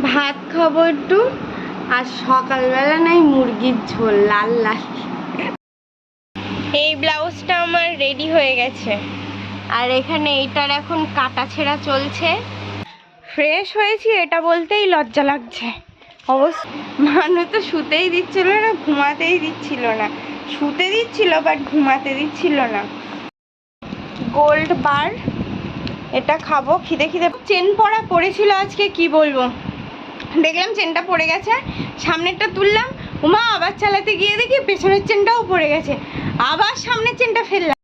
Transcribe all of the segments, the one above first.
ভাত খাবো একটু, আর সকালবেলা নাই মুরগির ঝোল লাল লাল। এই ব্লাউজটা আমার রেডি হয়ে গেছে, আর এখানে এইটার এখন কাটা ছেঁড়া চলছে। ফ্রেশ হয়েছি এটা বলতেই লজ্জা লাগছে। অবশ্য মানুষ তো শুতেই দিচ্ছিল না, ঘুমাতেই দিচ্ছিল না। শুতে দিচ্ছিল বাট ঘুমাতে দিচ্ছিল না। গোল্ড বার এটা খাবো, খিদে খিদে। চেন পরা পড়েছিল আজকে, কি বলবো, দেখলাম চেনটা পড়ে গেছে, সামনেরটা তুললাম, উমা আবার চালাতে গিয়ে দেখি পেছনের চেনটাও পড়ে গেছে, আবার সামনের চেনটা ফেললাম।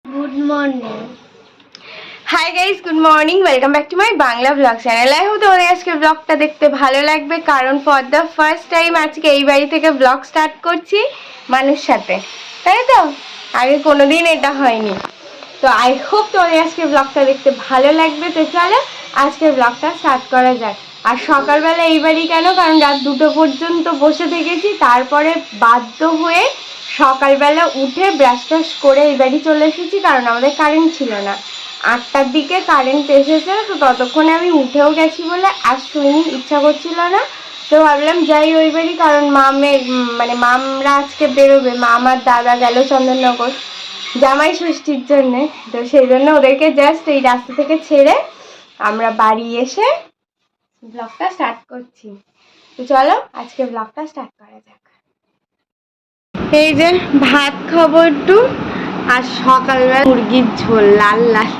Good morning, hi guys, good morning, welcome back to my Bangla blog channel. I hope তোমাদের আজকে ব্লগটা দেখতে ভালো লাগবে, কারণ ফর দ্য ফার্স্ট টাইম আজকে এই বাড়ি থেকে ব্লগ স্টার্ট করছি মানুষের সাথে, তাই তো আগে কোনোদিন এটা হয়নি। তো আই হোপ তোমাদের আজকে ব্লগটা দেখতে ভালো লাগবে। তো চলো আজকে ব্লগটা স্টার্ট করা যাক। আর সকালবেলা এই বাড়ি কেন, কারণ রাত 2টো পর্যন্ত বসে থেকেছি, তারপরে বাধ্য হয়ে সকালবেলা উঠে ব্রাশ টাশ করে এই বাড়ি চলে এসেছি, কারণ আমাদের কারেন্ট ছিল না। 8টার দিকে কারেন্ট এসেছে, তো ততক্ষণে আমি উঠেও গেছি বলে আর শুইনি, ইচ্ছা করছিল না। তো ভাবলাম যাই ওই বাড়ি, কারণ মামরা আজকে বেরোবে, মাম আর দাদা গেল চন্দননগর জামাই ষষ্ঠীর জন্যে। তো সেই জন্য ওদেরকে জাস্ট এই রাস্তা থেকে ছেড়ে আমরা বাড়ি এসে ব্লগটা স্টার্ট করছি। তো চলো আজকে ব্লগটা স্টার্ট করা যাক। এই যে ভাত খাবো একটু, আর সকালবেলা মুরগির ঝোল লাল লাল।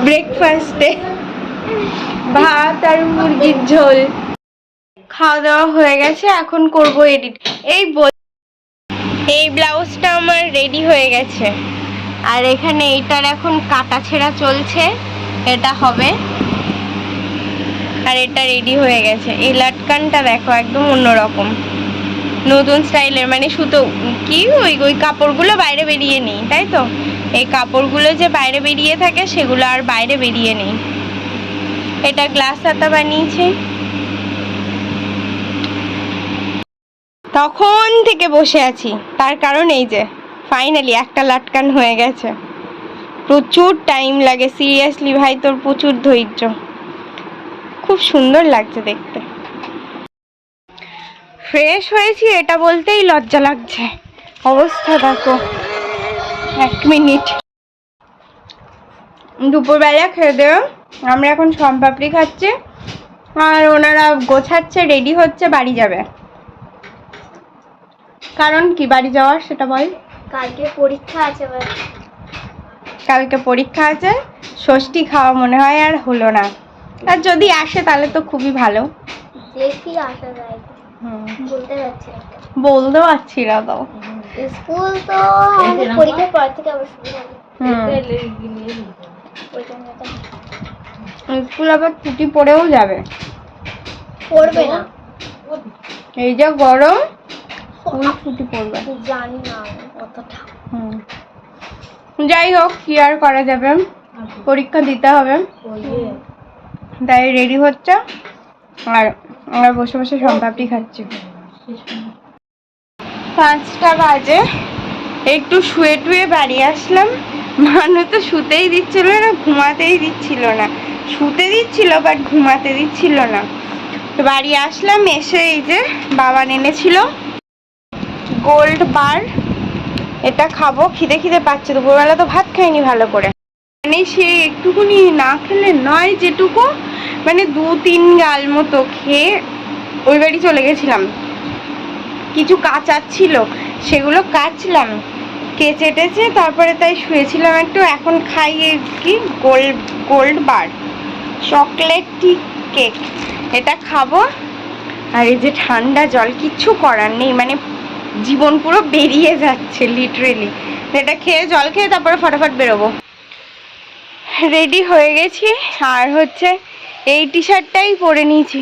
ব্রেকফাস্টে ভাত আর মুরগির ঝোল। খাওয়া দাওয়া হয়ে গেছে, এখন করব এডিট। এই ব্লাউজটা আমার রেডি হয়ে গেছে, আর এখানে এইটার এখন কাটা ছেঁড়া চলছে, এটা হবে। আর এটা রেডি হয়ে গেছে। এই লাটকানটা দেখো একদম অন্যরকম, নতুন স্টাইলের, মানে সুতো কি ওই কাপড়গুলো বাইরে বেরিয়ে নেই, তাই তো এই কাপড়গুলো যে বাইরে বেরিয়ে থাকে সেগুলো আর বাইরে বেরিয়ে নেই। এটা গ্লাস হাতা বানিয়েছি, তখন থেকে বসে আছি, তার কারণ এই যে ফাইনালি একটা লাটকান হয়ে গেছে। প্রচুর টাইম লাগে, সিরিয়াসলি ভাই, তোর প্রচুর ধৈর্য। খুব সুন্দর লাগছে দেখতে। ফ্রেশ হয়েছি এটা বলতেই লজ্জা লাগছে, অবস্থা দেখো। 1 মিনিট, দুপুরবেলা খেয়ে দেও, আমরা এখন সোনপাপড়ি খাচ্ছি, আর ওনারা গোছাচ্ছে, রেডি হচ্ছে, বাড়ি যাবে। কারণ কি বাড়ি যাওয়ার সেটা বল। কালকে পরীক্ষা আছে, কালকে পরীক্ষা আছে, ষষ্ঠী খাওয়া মনে হয় আর হলো না। আর যদি আসে তাহলে তো খুবই ভালো, দেখি আসা যায়। বলতে পারছি না তো, স্কুল তো পরীক্ষার পর থেকে আবার শুরু হবে। স্কুল আবার ছুটি পড়েও যাবে, পড়বে না, এই যে গরম, স্কুল ছুটি পড়বে জানি না কতটা। যাই হোক, কি আর করা যাবে, পরীক্ষা দিতে হবে, তাই রেডি হচ্ছে, আর আমরা বসে বসে সোনপাপড়ি খাচ্ছি। 5টা বাজে, একটু শুয়ে টুয়ে বাড়ি আসলাম। মানুষ তো শুতেই দিচ্ছিল না, ঘুমাতেই দিচ্ছিল না। শুতে দিচ্ছিল বাট ঘুমাতে দিচ্ছিল না। তো বাড়ি আসলাম, এসে এই যে বাবা এনেছিল গোল্ড বার, এটা খাবো, খিদে খিদে পাচ্ছে। দুপুরবেলা তো ভাত খাইনি ভালো করে, মানে সে একটুকুনি না খেলে নয়, যেটুকু মানে 2-3 গাল মতো খেয়ে ওই বাড়ি চলে গেছিলাম। কিছু কাচার ছিল, সেগুলো কাচলাম, কেচে টেচে তারপরে তাই শুয়েছিলাম একটু। এখন খাই কি গোল্ড বার চকলেট টি কেক, এটা খাবো। আর এই যে ঠান্ডা জল, কিচ্ছু করার নেই, মানে জীবন পুরো বেরিয়ে যাচ্ছে লিটারেলি। এটা খেয়ে জল খেয়ে তারপরে ফটাফট বেরোবো। রেডি হয়ে গেছি, আর হচ্ছে এই টি শার্টটাই পরে নিয়েছি।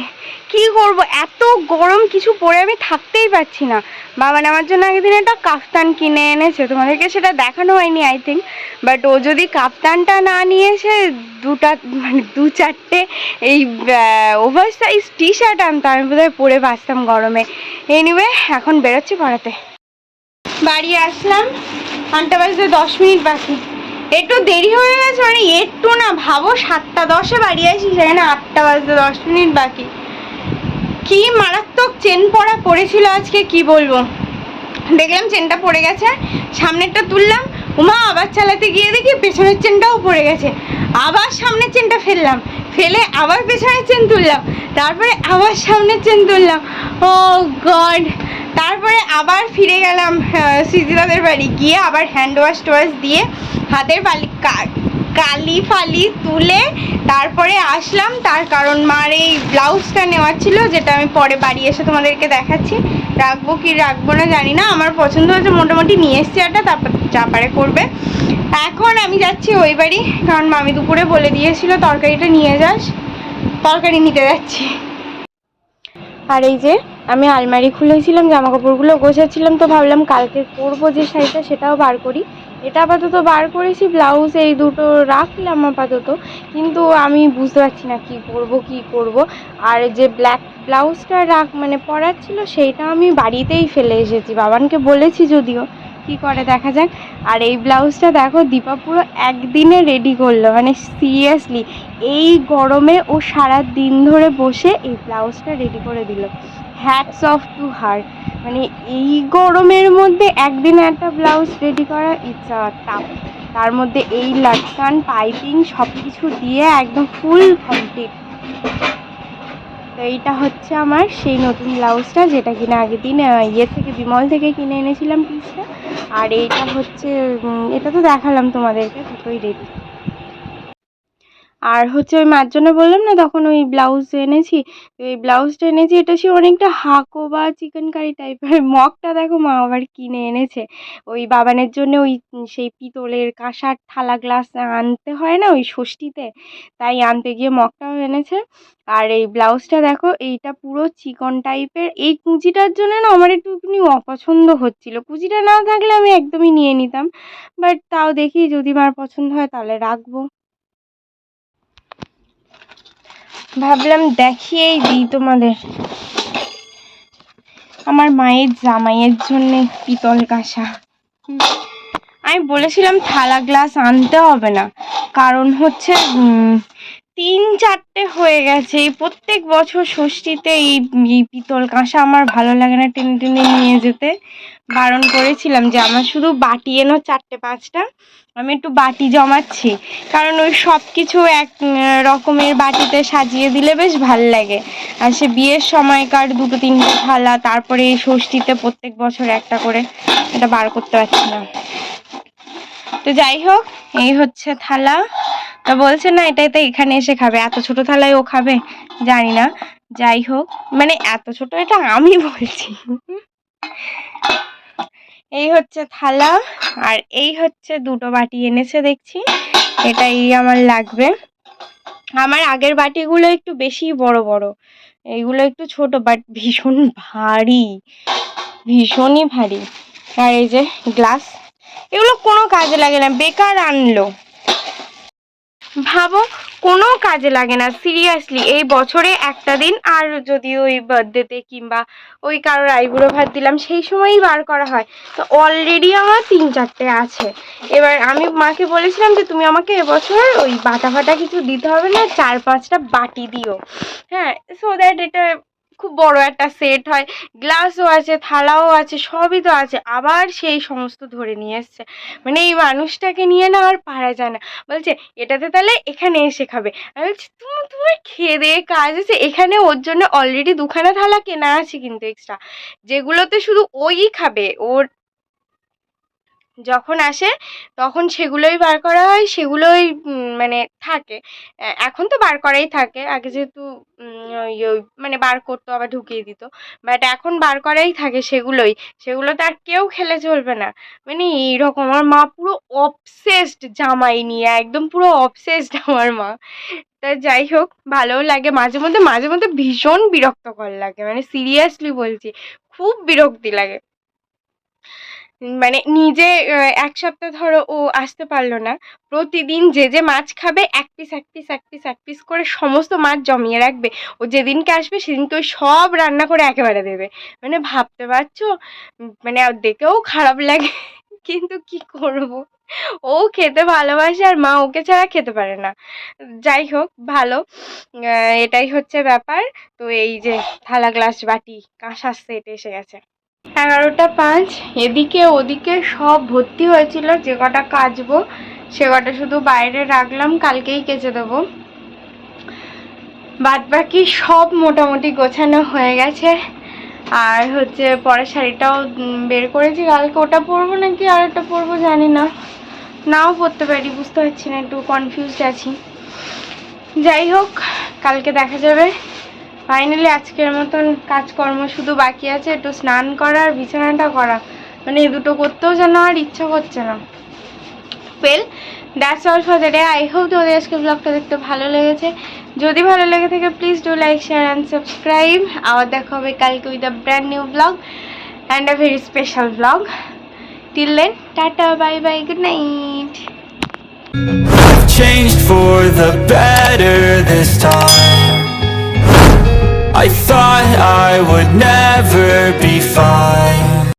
কি করব, এত গরম, কিছু পরে আমি থাকতেই পারছি না। বাবা আমার জন্য একদিন একটা কাফতান কিনে এনেছে, তোমাদেরকে সেটা দেখানো হয়নি আই থিঙ্ক, বাট ও যদি কাফতানটা না নিয়ে এসে 2-4টে এই ওভার সাইজ টি শার্ট আনতো, আমি বোধহয় পরে বাঁচতাম গরমে। এনিওয়ে এখন বেরোচ্ছি পড়াতে। বাড়ি আসলাম, 8টা বাজতে 10 মিনিট বাকি। একটু দেরি হয়ে গেছে, মানে একটু না, ভাবো 7:10 বাড়ি আসি, সেখানে 8টা বাজতে 10 মিনিট বাকি। কি মারাত্মক চেন পড়া পড়েছিল আজকে, কি বলবো। দেখলাম চেনটা পড়ে গেছে, সামনেরটা তুললাম, উমা আবার চালাতে গিয়ে দেখি পেছনের চেনটাও পড়ে গেছে। আবার সামনের চেনটা ফেললাম, ফেলে আবার পেছনের চেন তুললাম, তারপরে আবার সামনের চেন তুললাম। ও গড! তারপরে আবার ফিরে গেলাম সৃজিতাদের বাড়ি, গিয়ে আবার হ্যান্ড ওয়াশ টোয়াশ দিয়ে হাতের কালি ফালি তুলে তারপরে আসলাম। তার কারণ মার এই ব্লাউজটা নেওয়ার ছিল, যেটা আমি পরে বাড়ি এসে তোমাদেরকে দেখাচ্ছি। রাখবো কি রাখবো না জানি না, আমার পছন্দ হয়েছে, মোটামুটি নিয়ে এসছি একটা, তারপর যা পারে করবে। এখন আমি যাচ্ছি ওই বাড়ি, কারণ মামি দুপুরে বলে দিয়েছিল তরকারিটা নিয়ে যাস, তরকারি নিতে যাচ্ছি। আর এই যে আমি আলমারি খুলেছিলাম, জামা কাপড়গুলো গোছাচ্ছিলাম, তো ভাবলাম কালকে পরবো যে শাড়িটা সেটাও বার করি। এটা আপাতত বার করেছি, ব্লাউজ এই দুটো রাখলাম আপাতত, কিন্তু আমি বুঝতে পারছি না কি করব। আর যে ব্ল্যাক ব্লাউজটা মানে পরার ছিল, সেইটা আমি বাড়িতেই ফেলে এসেছি, বাবানকে বলেছি যদিও, কি করে দেখা যাক। আর এই ব্লাউজটা দেখো দীপা পুরো একদিনে রেডি করলো, মানে সিরিয়াসলি এই গরমে ও সারা দিন ধরে বসে এই ব্লাউজটা রেডি করে দিল। Hats off to her. মানে এই গরমের মধ্যে একদিনে একটা ব্লাউজ রেডি করা ইটস আ টাফ। তার মধ্যে এই লাটকান পাইপিং সব কিছু দিয়ে একদম ফুল কমপ্লিট। তো এইটা হচ্ছে আমার সেই নতুন ব্লাউজটা, যেটা কিনা আগের দিন থেকে বিমল থেকে কিনে এনেছিলাম পিসটা। আর এইটা হচ্ছে এটা তো দেখালাম তোমাদেরকে, দুটোই রেডি। আর হচ্ছে ওই মার জন্য বললাম না তখন ওই ব্লাউজ এনেছি, ওই ব্লাউজটা এনেছি, এটা সে অনেকটা হাকো বা চিকেন কারি টাইপের। মগটা দেখো মা আবার কিনে এনেছে ওই বাবানের জন্য, ওই সেই পিতলের কাঁসার থালা গ্লাস আনতে হয় না ওই ষষ্ঠীতে, তাই আনতে গিয়ে মগটাও এনেছে। আর এই ব্লাউজটা দেখো, এইটা পুরো চিকন টাইপের, এই কুচিটার জন্য না আমার একটুখানি অপছন্দ হচ্ছিল, কুচিটা না থাকলে আমি একদমই নিয়ে নিতাম, বাট তাও দেখি যদি মার পছন্দ হয় তাহলে রাখবো। ভাবলাম দেখিয়েই দিই তোমাদের, আমার মায়ের জামাইয়ের জন্য পিতল কাঁসা। আমি বলেছিলাম থালা গ্লাস আনতে হবে না, কারণ হচ্ছে 3-4টে হয়ে গেছে, এই প্রত্যেক বছর ষষ্ঠীতে এই পিতল কাঁসা আমার ভালো লাগে না টেনে টেনে নিয়ে যেতে। বারণ করেছিলাম যে আমার শুধু বাটি এনো 4-5টা, আমি একটু বাটি জমাচ্ছি, কারণ ওই সব কিছু এক রকমের বাটিতে সাজিয়ে দিলে বেশ ভাল লাগে। আর সে বিয়ের সময়কার 2-3টে থালা, তারপরে এই ষষ্ঠীতে প্রত্যেক বছর একটা করে, এটা বার করতে পারছি না। তো যাই হোক, এই হচ্ছে থালা। তা বলছে না এটাতে এখানে এসে খাবে, এত ছোট থালায় ও খাবে জানি না। যাই হোক, মানে এত ছোট এটা আমি বলছি। এই হচ্ছে থালা, আর এই হচ্ছে 2টো বাটি এনেছে দেখছি, এটাই আমার লাগবে। আমার আগের বাটিগুলো একটু বেশি বড় বড়, এইগুলো একটু ছোট, বাট ভীষণ ভারী, ভীষণই ভারী। আর এই যে গ্লাস, এগুলো কোনো কাজে লাগে না, বেকার আনলো, ভাবো কোনো কাজে লাগে না সিরিয়াসলি। এই বছরে একটা দিন, আর যদি ওই বার্থডেতে কিংবা ওই কারোর আইবুড়ো ভাত দিলাম সেই সময়ই বার করা হয়, তো অলরেডি আমার 3-4টে আছে। এবার আমি মাকে বলেছিলাম যে তুমি আমাকে এবছর ওই বাটা ফাটা কিছু দিতে হবে না, 4-5টা বাটি দিও, হ্যাঁ, সো দ্যাট এটা খুব বড় একটা সেট হয়, গ্লাসও আছে, থালাও আছে, সবই তো আছে। আবার সেই সমস্ত ধরে নিয়ে এসছে, মানে এই মানুষটাকে নিয়ে না আর পারা যায় না। বলছে এটাতে তাহলে এখানে এসে খাবে। আমি বলছি তোমার খেয়ে দিয়ে কাজ আছে, এখানে ওর জন্য অলরেডি 2খানা থালা কেনা আছে কিন্তু এক্সট্রা, যেগুলোতে শুধু ওই খাবে, ওর যখন আসে তখন সেগুলোই বার করা হয়, সেগুলোই মানে থাকে। এখন তো বার করাই থাকে, আগে যেহেতু মানে বার করতো আবার ঢুকিয়ে দিত, বাট এখন বার করাই থাকে সেগুলোই, সেগুলো তো আর কেউ খেলে চলবে না। মানে এইরকম আমার মা পুরো অবসেসড জামাই নিয়ে, একদম পুরো অবসেসড আমার মা। তা যাই হোক, ভালোও লাগে মাঝে মধ্যে ভীষণ বিরক্তকর লাগে, মানে সিরিয়াসলি বলছি, খুব বিরক্তি লাগে। মানে নিজে 1 সপ্তাহ ধরো ও আসতে পারলো না, প্রতিদিন যে মাছ খাবে এক পিস করে সমস্ত মাছ জমিয়ে রাখবে, ও যেদিনকে আসবে সেদিনকে ওই সব রান্না করে একেবারে দেবে। মানে ভাবতে পারছো, মানে দেখেও খারাপ লাগে, কিন্তু কি করব। ও খেতে ভালোবাসে আর মা ওকে ছাড়া খেতে পারে না। যাই হোক ভালো, এটাই হচ্ছে ব্যাপার। তো এই যে থালা গ্লাস বাটি কাঁসার সেট এসে গেছে। 11টা 5, এদিকে ওদিকে সব ভর্তি হয়েছিল, যে কটা কাচবো সে কটা শুধু বাইরে রাখলাম, কালকেই কেচে দেবো। বাদ বাকি সব মোটামুটি গোছানো হয়ে গেছে। আর হচ্ছে পরের শাড়িটাও বের করেছি, কালকে ওটা পরবো নাকি আর একটা পরবো জানি না, নাও পরতে পারি, বুঝতে পারছি না, একটু কনফিউজড আছি। যাই হোক কালকে দেখা যাবে। ফাইনালি আজকের মতন কাজকর্ম শুধু বাকি আছে, একটু স্নান করা আর বিছানাটা করা, মানে এই দুটো করতেও যেন আর ইচ্ছা করছে না। Well that's all for the day. I hope তোমাদের আজকে ব্লগটা দেখতে ভালো লেগেছে। যদি ভালো লেগে থাকে please do like, share and subscribe. আবার দেখা হবে কালকে with a brand new blog and a very special blog. Till then tata, bye bye, good night. I've changed for the better this time. I thought I would never be fine.